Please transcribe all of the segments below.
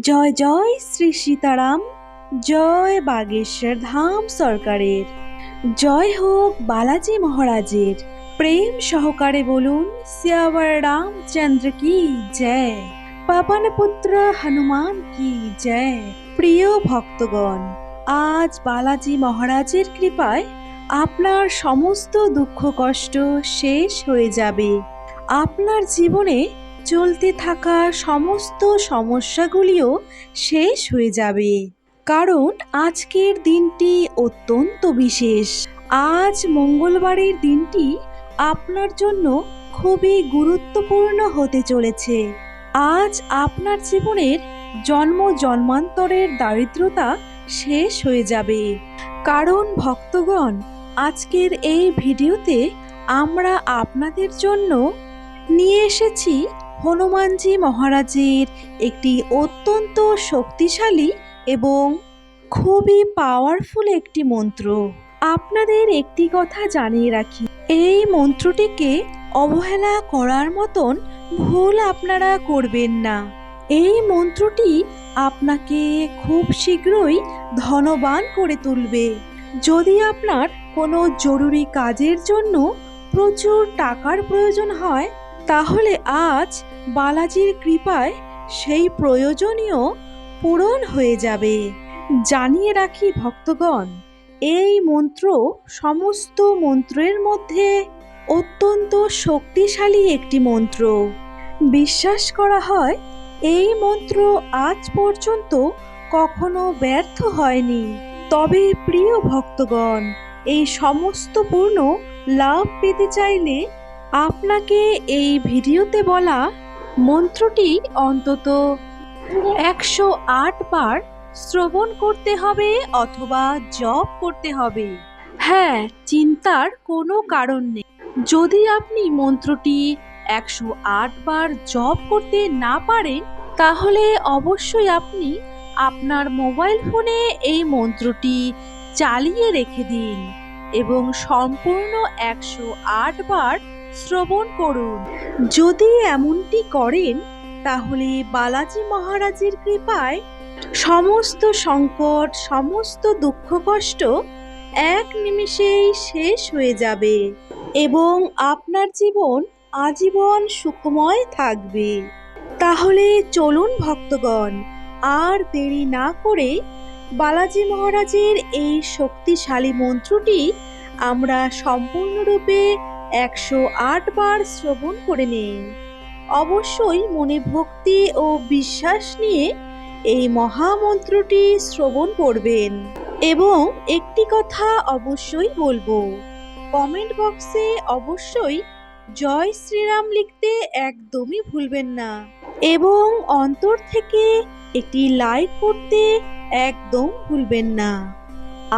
জয় জয় শ্রী সীতারাম, জয় বাগেশ্বর ধাম সরকারের, জয় হোক বালাজি মহারাজের। প্রেম সহকারে বলুন শ্যাবর রামচন্দ্র কি জয়, পবন পুত্র হনুমান কি জয়। প্রিয় ভক্তগণ, আজ বালাজি মহারাজের কৃপায় আপনার সমস্ত দুঃখ কষ্ট শেষ হয়ে যাবে। আপনার জীবনে চলতে থাকা সমস্ত সমস্যাগুলিও শেষ হয়ে যাবে, কারণ আজকের দিনটি অত্যন্ত বিশেষ। আজ মঙ্গলবারের দিনটি আপনার জন্য খুবই গুরুত্বপূর্ণ হতে চলেছে। আজ আপনার জীবনের জন্ম জন্মান্তরের দারিদ্রতা শেষ হয়ে যাবে। কারণ ভক্তগণ, আজকের এই ভিডিওতে আমরা আপনাদের জন্য নিয়ে এসেছি হনুমানজি মহারাজের একটি অত্যন্ত শক্তিশালী এবং খুবই পাওয়ারফুল একটি মন্ত্র। আপনাদের একটি কথা জানিয়ে রাখি, এই মন্ত্রটিকে অবহেলা করার মতন ভুল আপনারা করবেন না। এই মন্ত্রটি আপনাকে খুব শীঘ্রই ধনবান করে তুলবে। যদি আপনার কোনো জরুরি কাজের জন্য প্রচুর টাকার প্রয়োজন হয়, তাহলে আজ বালাজির কৃপায় সেই প্রয়োজনীয় পূরণ হয়ে যাবে। জানিয়ে রাখি ভক্তগণ, এই মন্ত্র সমস্ত মন্ত্রের মধ্যে অত্যন্ত শক্তিশালী একটি মন্ত্র। বিশ্বাস করা হয় এই মন্ত্র আজ পর্যন্ত কখনো ব্যর্থ হয়নি। তবে প্রিয় ভক্তগণ, এই সমস্ত পূর্ণ লাভ পেতে চাইলে আপনাকে এই ভিডিওতে বলা মন্ত্রটি অন্তত 108 বার শ্রবণ করতে হবে অথবা জপ করতে হবে। হ্যাঁ, চিন্তার কোনো কারণ নেই। যদি আপনি মন্ত্রটি 108 বার জপ করতে না পারেন, তাহলে অবশ্যই আপনি আপনার মোবাইল ফোনে এই মন্ত্রটি চালিয়ে রেখে দিন এবং সম্পূর্ণ 108 বার শ্রবণ করুন। যদি এমনটি করেন, তাহলে বালাজি মহারাজের কৃপায় সমস্ত সংকট, সমস্ত দুঃখ কষ্ট এক নিমিষেই শেষ হয়ে যাবে এবং আপনার জীবন আজীবন সুখময় থাকবে। তাহলে চলুন ভক্তগণ, আর দেরি না করে বালাজি মহারাজের এই শক্তিশালী মন্ত্রটি আমরা সম্পূর্ণরূপে 108 বার শ্রবণ করে নেই। অবশ্যই মনে ভক্তি ও বিশ্বাস নিয়ে এই মহামন্ত্রটি শ্রবণ করবেন। এবং একটি কথা অবশ্যই বলবো, কমেন্ট বক্সে অবশ্যই জয় শ্রীরাম লিখতে একদমই ভুলবেন না এবং অন্তর থেকে একটি লাইক করতে একদম ভুলবেন না।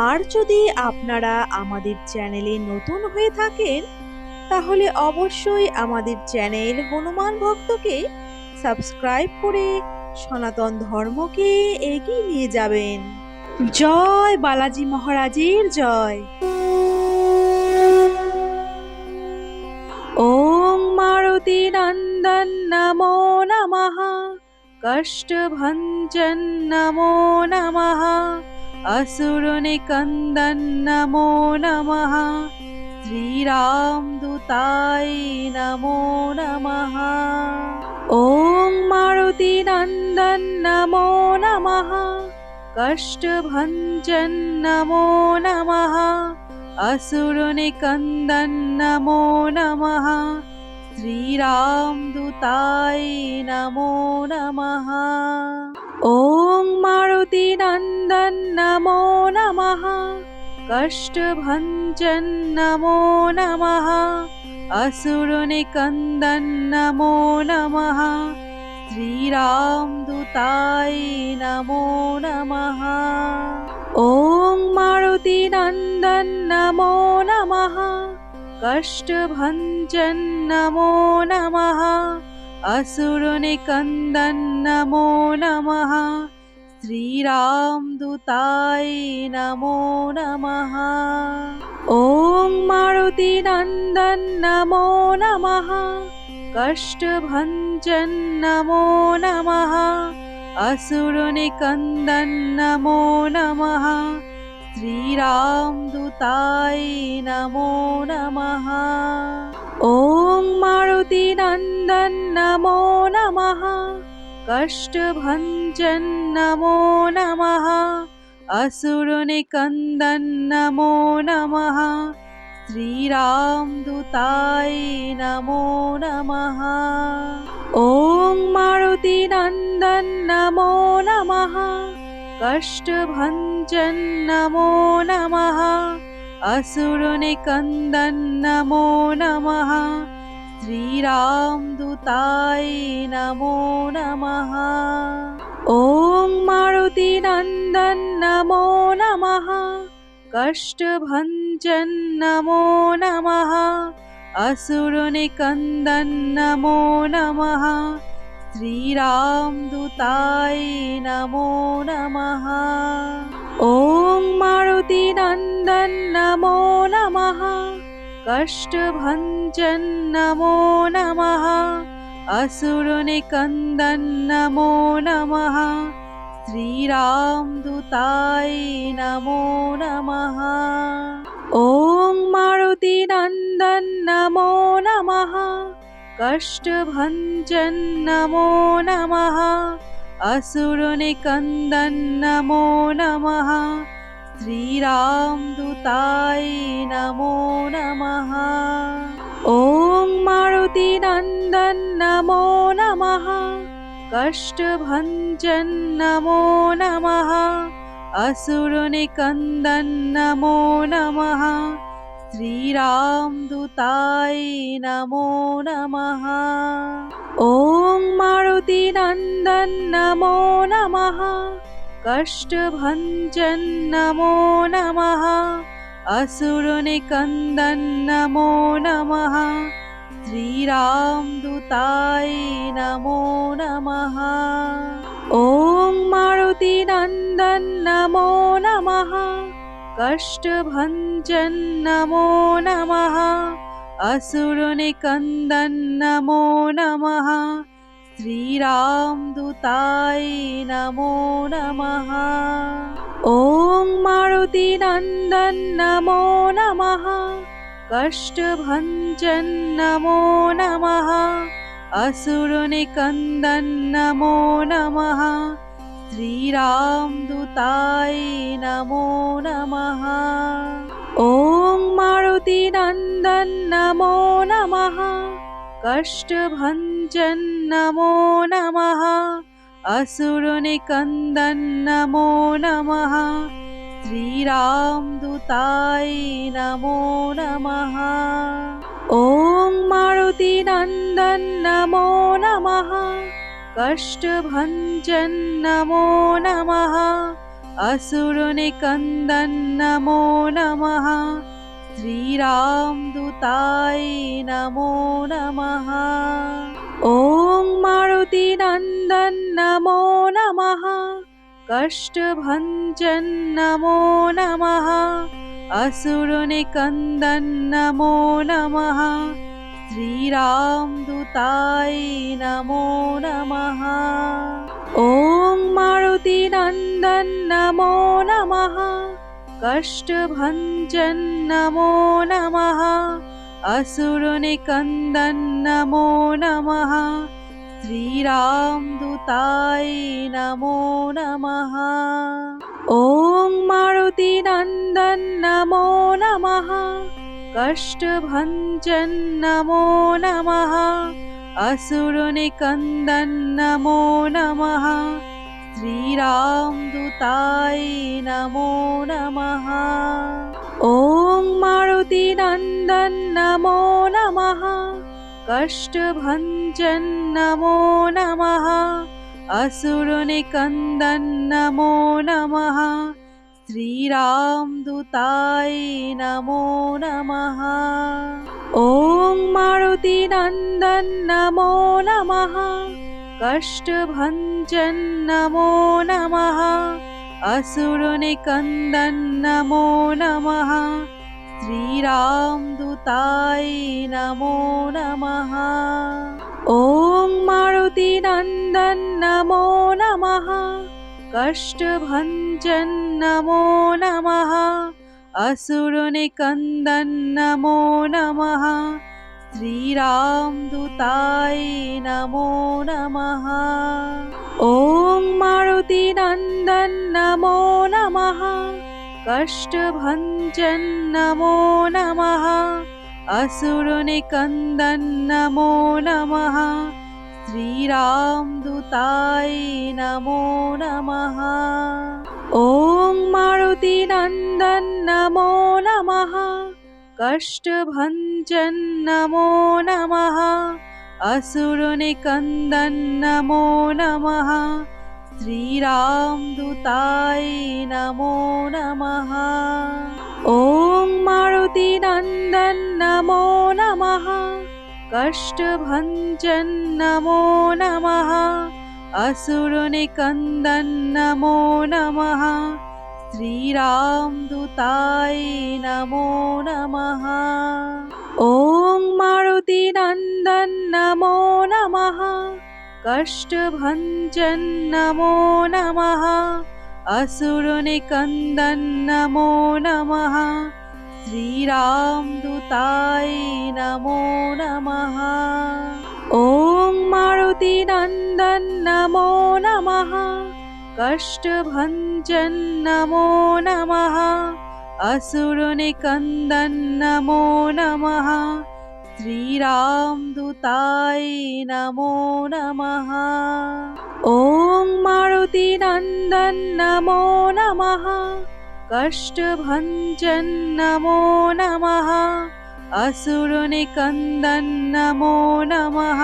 আর যদি আপনারা আমাদের চ্যানেলে নতুন হয়ে থাকেন, তাহলে অবশ্যই আমাদের চ্যানেল হনুমান ভক্তকে সাবস্ক্রাইব করে সনাতন ধর্মকে এগিয়ে নিয়ে যাবেন। জয় বালাজি মহারাজের জয়। ওং মারুতি নন্দন নমো নমঃ, কষ্টভঞ্জন নমো নমঃ, असुर निकंदन नमो नमः, श्रीराम दूताय नमो नमः। ओं मारुति नंदन नमो नमः, कष्टभंजन नमो नमः, असुर निकंदन नमो नमः, श्रीराम दूताय नमो नमः। ओं मारुति नंदन नमो नमः, कष्टभंजन नमो नमः, असुर निकंदन नमो नमः, श्रीराम दूताय नमो नमः। ओं मारुति नंदन नमो नमः, कष्टभंजन नमो नमः, असुर निकंदन नमो नमः, श्रीराम दूताय नमो नमः। ओं मारुति नंदन नमो नमः, कष्टभंजन नमो नमः, असुरनिकन्दन नमो नमः श्रीरामदूताय नमो नमः। ॐ मारुतिनन्दन नमो नमः कष्टभञ्जन नमो नमः असुरनिकन्दन नमो नमः श्रीरामदूताय नमो नमः। ॐ मारुतिनन्दन नमो नमः कष्टभञ्जन नमो नमः असुरनिकन्दन नमो नमः श्रीरामदूताय नमो नमः। ॐ मारुतिनन्दन नमो नमः कष्टभञ्जन नमो नमः असुरनिकन्दन नमो नमः श्रीरामदूताय नमो नमः। ॐ मारुतिनन्दन नमो नमः कष्टभञ्जन नमो नमः असुरनिकन्दन नमो नमः श्रीरामदूताय नमो नमः। ॐ मारुतिनन्दन नमो नमः कष्टभञ्जन नमो नमः असुरनिकन्दन नमो नमः श्रीरामदूताय नमो नमः। ॐ मारुतिनन्दन नमो नमः कष्टभञ्जन नमो नमः असुरनिकन्दन नमो नमः श्रीरामदूताय नमो नमः। ॐ मारुतिनन्दन नमो नमः कष्टभञ्जन नमो नमः असुरनिकन्दन नमो नमः श्रीरामदूताय नमो नमः। ॐ मारुतिनन्दन नमो नमः कष्टभञ्जन नमो नमः असुरनिकन्दन नमो नमः श्रीरामदूताय नमो नमः। ॐ मारुतिनन्दन नमो नमः कष्टभञ्जन नमो नमः असुरनिकन्दन नमो नमः श्रीरामदूताय नमो नमः। ॐ मारुतिनन्दन नमो नमः कष्टभञ्जन नमो नमः असुरनिकन्दन नमो नमः श्रीरामदूताय नमो नमः। ॐ मारुतिनन्दन नमो नमः कष्टभञ्जन नमो नमः असुरनिकन्दन नमो नमः श्रीरामदूताय नमो नमः। ॐ मारुतिनन्दन नमो नमः कष्टभञ्जन नमो नमः असुरनिकन्दन नमो नमः श्रीरामदूताय नमो नमः। ॐ मारुतिनन्दन नमो नमः कष्टभञ्जन नमो नमः असुरनिकन्दन नमो नमः श्रीरामदूताय नमो नमः। ॐ मारुतिनन्दन नमो नमः कष्टभञ्जन नमो नमः असुरनिकन्दन नमो नमः श्रीरामदूताय नमो नमः। ॐ मारुतिनन्दन नमो नमः कष्टभञ्जन नमो नमः असुरनिकन्दन नमो नमः श्रीरामदूताय नमो नमः। ॐ मारुतिनन्दन नमो नमः कष्टभञ्जन नमो नमः असुरनिकन्दन नमो नमः श्रीरामदूताय नमो नमः। ॐ मारुतिनन्दन नमो नमः। कष्टभञ्जन नमो नमः। असुरनिकन्दन नमो नमः। श्रीरामदूताय नमो नमः। ॐ मारुतिनन्दन नमो नमः। कष्टभञ्जन नमो नमः। असुरनिकन्दन नमो नमः। श्रीरामदूताय नमो नमः। ॐ मारुतिनन्दन नमो नमः। कष्टभञ्जन नमो नमः। असुरनिकन्दन नमो नमः। श्रीरामदूताय नमो नमः। ॐ मारुतिनन्दन नमो नमः। कष्टभञ्जन नमो नमः। असुरनिकन्दन नमो नमः। श्रीरामदूताय नमो नमः। ॐ मारुतिनन्दन नमो नमः। कष्टभञ्जन नमो नमः। असुरनिकन्दन नमो नमः। श्रीरामदूताय नमो नमः। ॐ मारुतिनन्दन नमो नमः। कष्टभञ्जन नमो नमः। असुरनिकन्दन नमो नमः। श्रीरामदूताय नमो नमः। ॐ मारुतिनन्दन नमो नमः। कष्टभञ्जन नमो नमः। असुरनिकन्दन नमो नमः।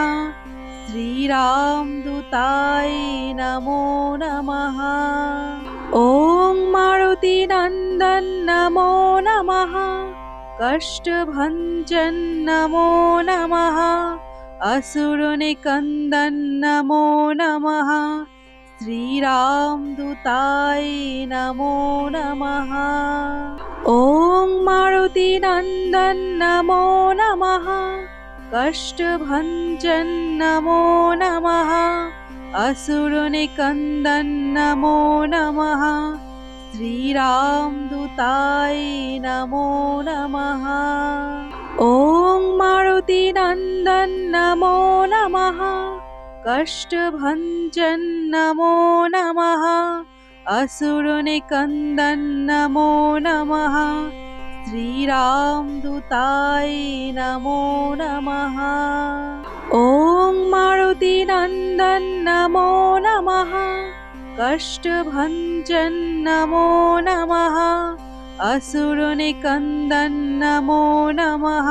श्रीरामदूताय नमो नमः। ॐ मारुतिनन्दन नमो नमः। कष्टभञ्जन नमो नमः। असुरनिकन्दन नमो नमः। श्रीरामदूताय नमो नमः। ॐ मारुतिनन्दन नमो नमः। कष्टभञ्जन नमो नमः। असुरनिकन्दन नमो नमः। श्रीरामदूताय नमो नमः। ॐ मारुतिनन्दन नमो नमः। कष्टभञ्जन नमो नमः। असुरनिकन्दन नमो नमः। श्रीरामदूताय नमो नमः। ॐ मारुतिनन्दन नमो नमः। कष्टभञ्जन नमो नमः। असुरनिकन्दन नमो नमः।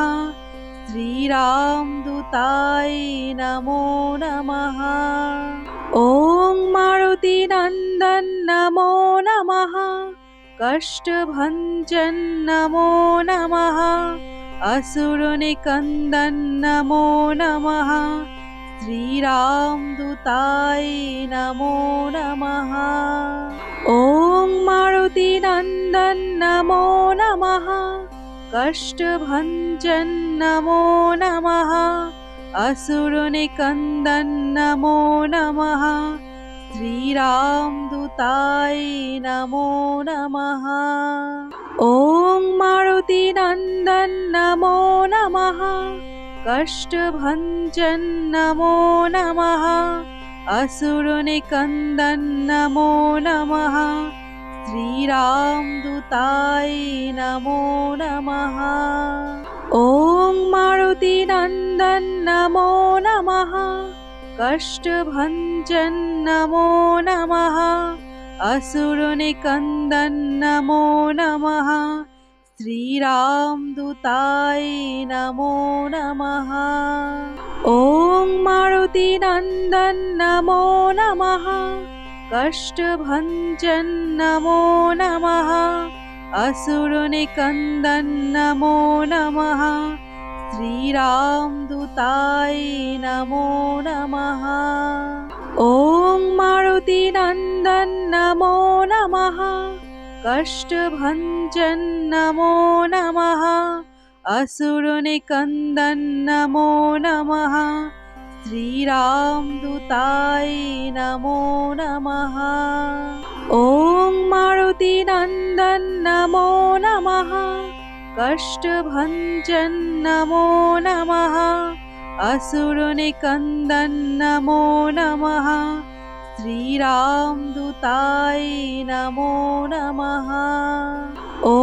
श्रीरामदूताय नमो नमः। ॐ मारुतिनन्दन नमो नमः। कष्टभञ्जन नमो नमः। असुरनिकन्दन नमो नमः। श्रीरामदूताय नमो नमः। ॐ मारुतिनन्दन नमो नमः। कष्टभञ्जन नमो नमः। असुरनिकन्दन नमो नमः। श्रीरामदूताय नमो नमः। ॐ मारुतिनन्दन नमो नमः। कष्टभञ्जन नमो नमः। असुरनिकन्दन नमो नमः। श्रीरामदूताय नमो नमः। ॐ मारुतिनन्दन नमो नमः। कष्टभञ्जन नमो नमः। असुरनिकन्दन नमो नमः। श्रीरामदूताय नमो नमः। ॐ मारुतिनन्दन नमो नमः। कष्टभञ्जन नमो नमः। असुरनिकन्दन नमो नमः। श्रीरामदूताय नमो नमः। ॐ मारुतिनन्दन नमो नमः। कष्टभञ्जन नमो नमः असुरनिकन्दन नमो नमः श्रीरामदूताय नमो नमः ॐ मारुतिनन्दन नमो नमः कष्टभञ्जन नमो नमः असुरनिकन्दन नमो नमः श्रीरामदूताय नमो नमः ॐ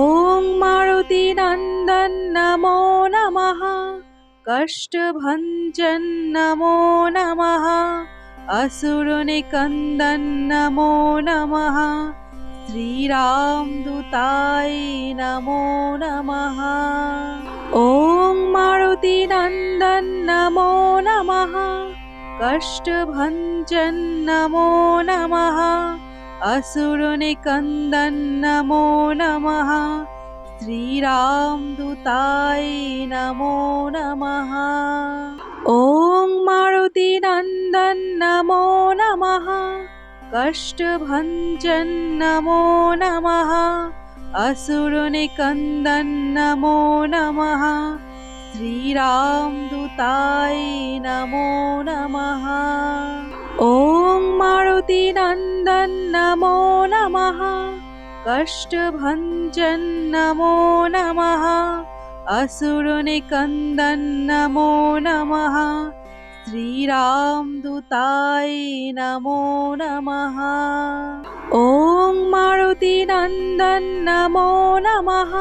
मारुतिनन्दन नमो नमः कष्टभञ्जन नमो नमः असुरनिकन्दन नमो नमः श्रीरामदूताय नमो नमः ॐ मारुतिनन्दन नमो नमः कष्टभञ्जन नमो नमः असुरनिकन्दन नमो नमः श्रीरामदूताय नमो नमः ॐ मारुतिनन्दन नमो नमः कष्टभञ्जन नमो नमः असुरनिकन्दन नमो नमः श्रीरामदूताय नमो नमः ॐ मारुतिनन्दन नमो नमः कष्टभञ्जन नमो नमः असुरनिकन्दन नमो नमः श्रीरामदूताय नमो नमः ॐ मारुतिनन्दन नमो नमः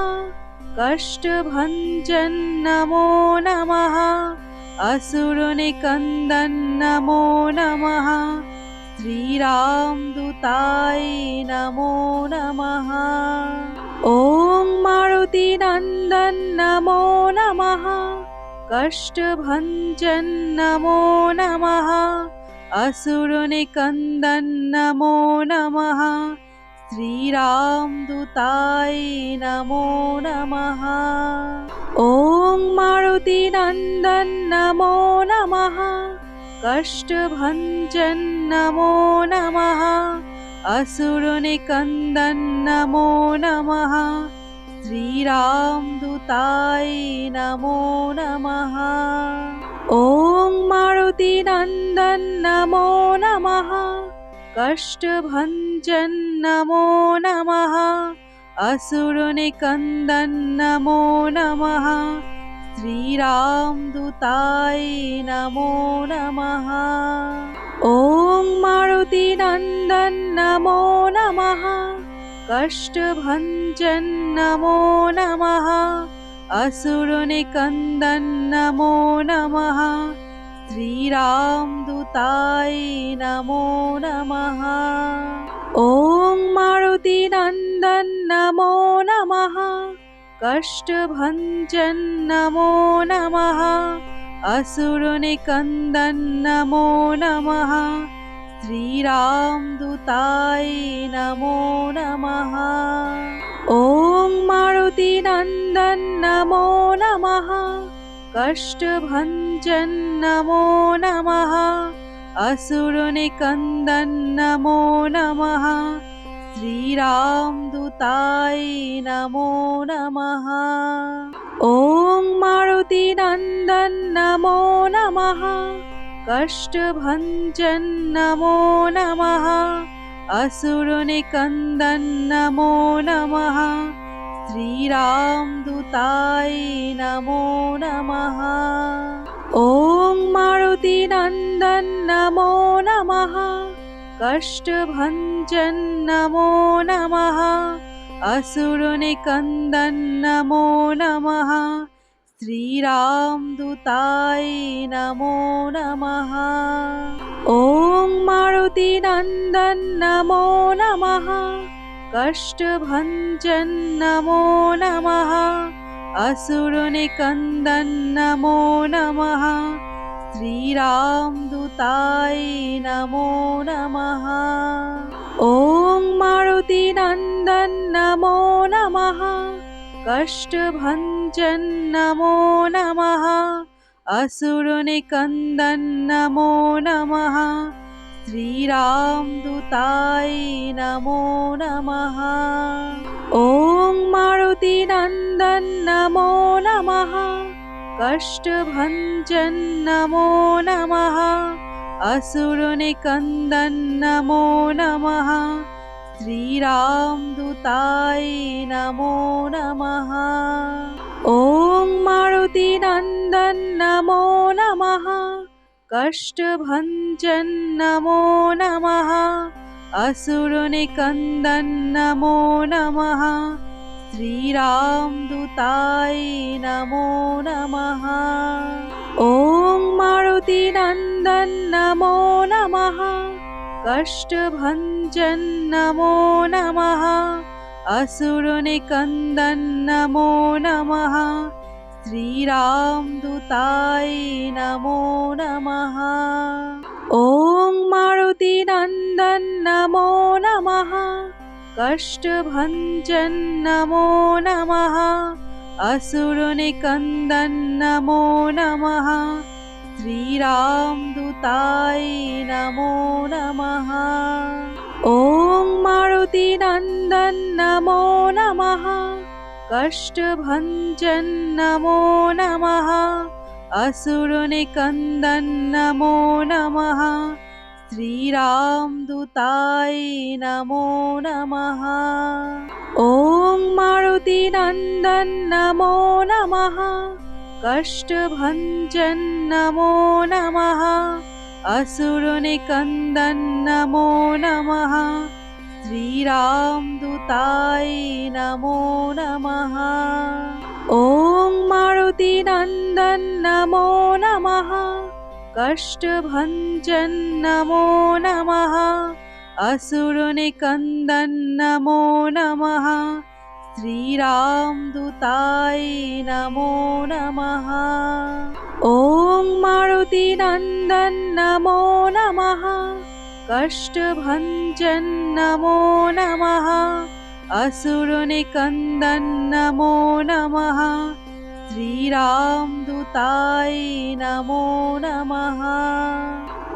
कष्टभञ्जन नमो नमः असुरनिकन्दन नमो नमः श्रीरामदूताय नमो नमः ॐ मारुतिनन्दन नमो नमः कष्टभञ्जन नमो नमः असुरनिकन्दन नमो नमः श्रीरामदूताय नमो नमः ॐ मारुतिनन्दन नमो नमः कष्टभञ्जन नमो नमः असुरनिकन्दन नमो नमः श्रीरामदूताय नमो नमः ॐ मारुतिनन्दन नमो नमः कष्टभञ्जन नमो नमः असुरनिकन्दन नमो नमः श्रीरामदूताय नमो नमः ॐ मारुतिनन्दन नमो नमः कष्टभञ्जन नमो नमः असुरनिकन्दन नमो नमः श्रीरामदूताय नमो नमः ॐ मारुतिनन्दन नमो नमः कष्टभञ्जन नमो नमः असुरनिकन्दन नमो नमः श्रीरामदूताय नमो नमः ॐ मारुतिनन्दन नमो नमः कष्टभञ्जन नमो नमः असुरनिकन्दन नमो नमः श्रीरामदूताय नमो नमः ॐ मारुतिनन्दन नमो नमः कष्टभञ्जन नमो नमः असुरनिकन्दन नमो नमः श्रीरामदूताय नमो नमः ॐ मारुतिनन्दन नमो नमः कष्टभञ्जन नमो नमः असुरनिकन्दन नमो नमः श्रीरामदूताय नमो नमः ॐ मारुतिनन्दन नमो नमः कष्टभञ्जन नमो नमः असुरनिकन्दन नमो नमः श्रीरामदूताय नमो नमः ॐ मारुतिनन्दन नमो नमः कष्टभञ्जन नमो नमः असुरनिकन्दन नमो नमः श्रीरामदूताय नमो नमः। नमो नमः कष्टभञ्जन नमो नमः असुरनिकन्दन नमो नमः श्रीरामदूताय नमो नमः ॐ मारुतिनन्दन नमो नमः कष्टभञ्जन नमो नमः असुरनिकन्दन नमो नमः श्रीरामदूताय नमो नमः ॐ मारुतिनन्दन नमो नमः कष्टभञ्जन नमो नमः असुरनिकन्दन नमो नमः श्रीरामदूताय नमो नमः ॐ मारुतिनन्दन नमो नमः कष्टभञ्जन नमो नमः असुरनिकन्दन नमो नमः श्रीरामदूताय नमो नमः ॐ मारुतिनन्दन नमो नमः कष्टभञ्जन नमो नमः असुरनिकन्दन नमो नमः श्रीरामदूताय नमो नमः ॐ मारुतिनन्दन नमो नमः कष्टभञ्जन नमो नमः असुरनिकन्दन नमो नमः श्रीरामदूताय नमो नमः ॐ मारुतिनन्दन नमो नमः कष्टभञ्जन नमो नमः असुरनिकन्दन नमो नमः श्रीरामदूताय नमो नमः ॐ मारुतिनन्दन नमो नमः कष्टभञ्जन नमो नमः असुरनिकन्दन नमो नमः श्रीरामदूताय नमो नमः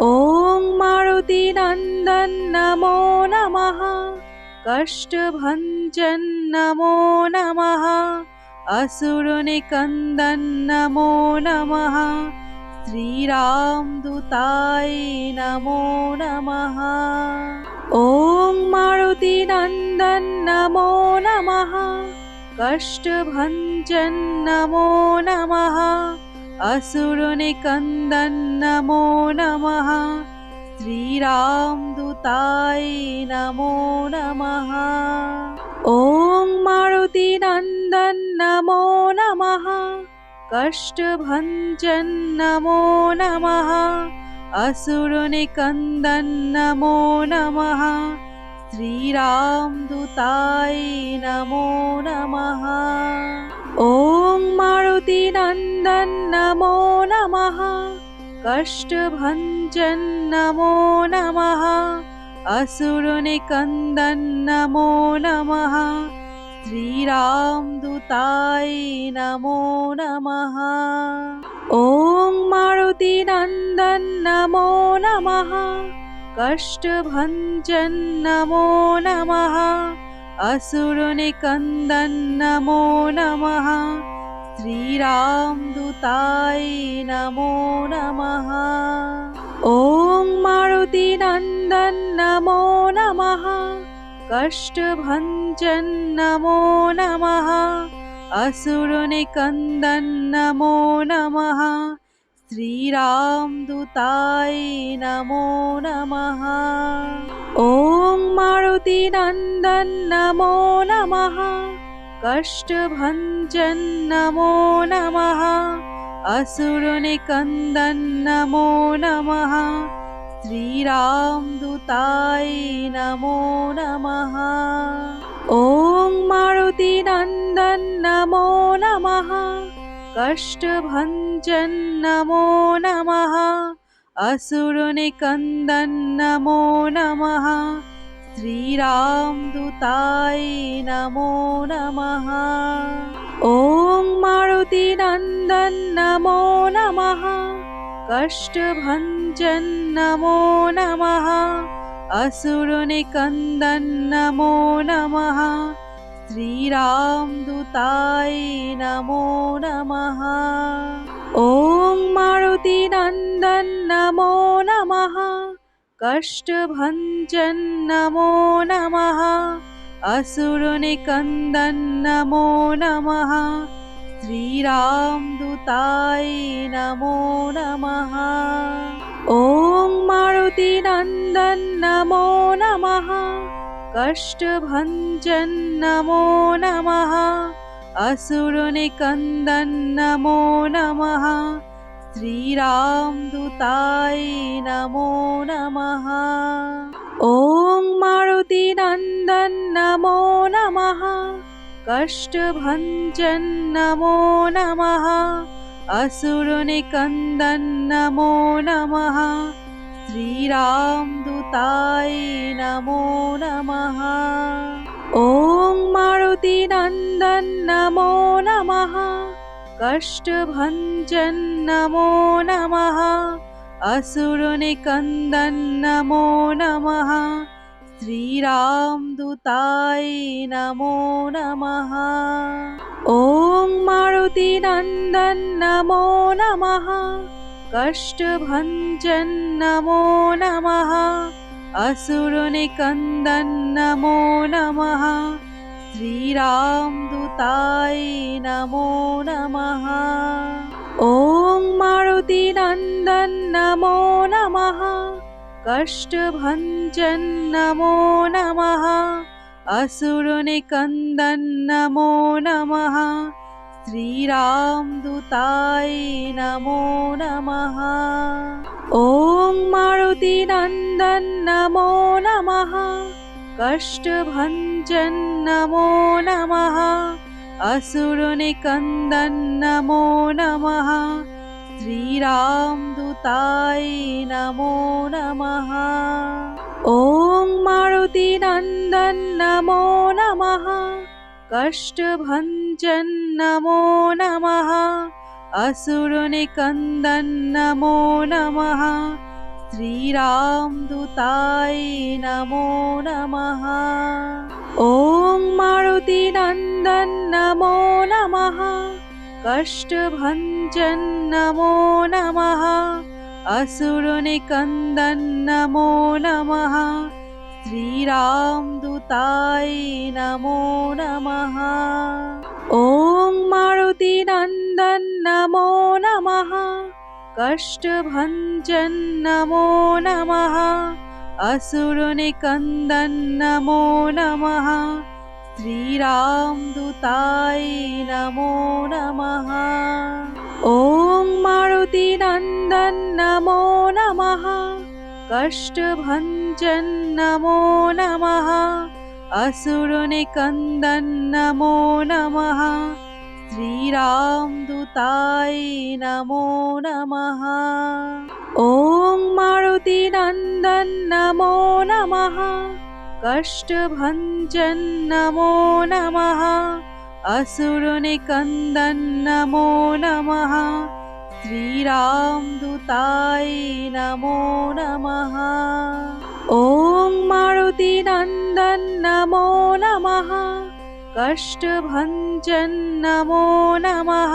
ॐ मारुतिनन्दन नमो नमः कष्टभञ्जन नमो नमः असुरनिकन्दन नमो नमः श्रीरामदूताय नमो नमः ॐ मारुतिनन्दन नमो नमः कष्टभञ्जन नमो नमः असुरनिकन्दन नमो नमः श्रीरामदूताय नमो नमः ॐ मारुतिनन्दन नमो नमः कष्टभञ्जन नमो नमः असुरनिकन्दन नमो नमः श्रीरामदूताय नमो नमः ॐ मारुतिनन्दन नमो नमः कष्टभञ्जन नमो नमः असुरनिकन्दन नमो नमः श्रीरामदूताय नमो नमः ॐ मारुतिनन्दन नमो नमः कष्टभञ्जन नमो नमः असुरनिकन्दन नमो नमः श्रीरामदूताय नमो नमः ॐ मारुतिनन्दन नमो नमः कष्टभञ्जन नमो नमः असुरनिकन्दन नमो नमः श्रीरामदूताय नमो नमः ॐ मारुतिनन्दन नमो नमः कष्टभञ्जन नमो नमः असुरनिकन्दन नमो नमः श्रीरामदूताय नमो नमः ॐ मारुतिनन्दन नमो नमः कष्टभञ्जन नमो नमः असुरनिकन्दन नमो नमः श्रीरामदूताय नमो नमः ॐ मारुतिनन्दन नमो नमः कष्टभञ्जन नमो नमः असुरनिकन्दन नमो नमः श्रीरामदूताय नमो नमः। ॐ मारुतिनन्दन नमो नमः। कष्टभञ्जन नमो नमः। असुरनिकन्दन नमो नमः। श्रीरामदूताय नमो नमः। ॐ मारुतिनन्दन नमो नमः। कष्टभञ्जन नमो नमः। असुरनिकन्दन नमो नमः। श्रीरामदूताय नमो नमः। ॐ मारुतिनन्दन नमो नमः। कष्टभञ्जन नमो नमः। असुरनिकन्दन नमो नमः। श्रीरामदूताय नमो नमः। ॐ मारुतिनन्दन नमो नमः। कष्टभञ्जन नमो नमः। असुरनिकन्दन नमो नमः। श्रीरामदूताय नमो नमः। ॐ मारुतिनन्दन नमो नमः। कष्टभञ्जन नमो नमः। असुरनिकन्दन नमो नमः। श्रीरामदूताय नमो नमः। ॐ मारुतिनन्दन नमो नमः। कष्टभञ्जन नमो नमः। असुरनिकन्दन नमो नमः। श्रीरामदूताय नमो नमः। ॐ मारुतिनन्दन नमो नमः। कष्टभञ्जन नमो नमः। असुरनिकन्दन नमो नमः। श्रीरामदूताय नमो नमः। ॐ मारुतिनन्दन नमो नमः। कष्टभञ्जन नमो नमः। असुरनिकन्दन नमो नमः। श्रीरामदूताय नमो नमः। ॐ मारुतिनन्दन नमो नमः। कष्टभञ्जन नमो नमः। असुरनिकन्दन नमो नमः। श्रीरामदूताय नमो नमः। ॐ मारुतिनन्दन नमो नमः। कष्टभञ्जन नमो नमः। असुरनिकन्दन नमो नमः। श्रीरामदूताय नमो नमः। ॐ मारुतिनन्दन नमो नमः। कष्टभञ्जन नमो नमः। असुरनिकन्दन नमो नमः। श्रीरामदूताय नमो नमः। ॐ मारुतिनन्दन नमो नमः। कष्टभञ्जन नमो नमः। असुरनिकन्दन नमो नमः। श्रीरामदूताय नमो नमः। ॐ मारुतिनन्दन नमो नमः। कष्टभञ्जन नमो नमः।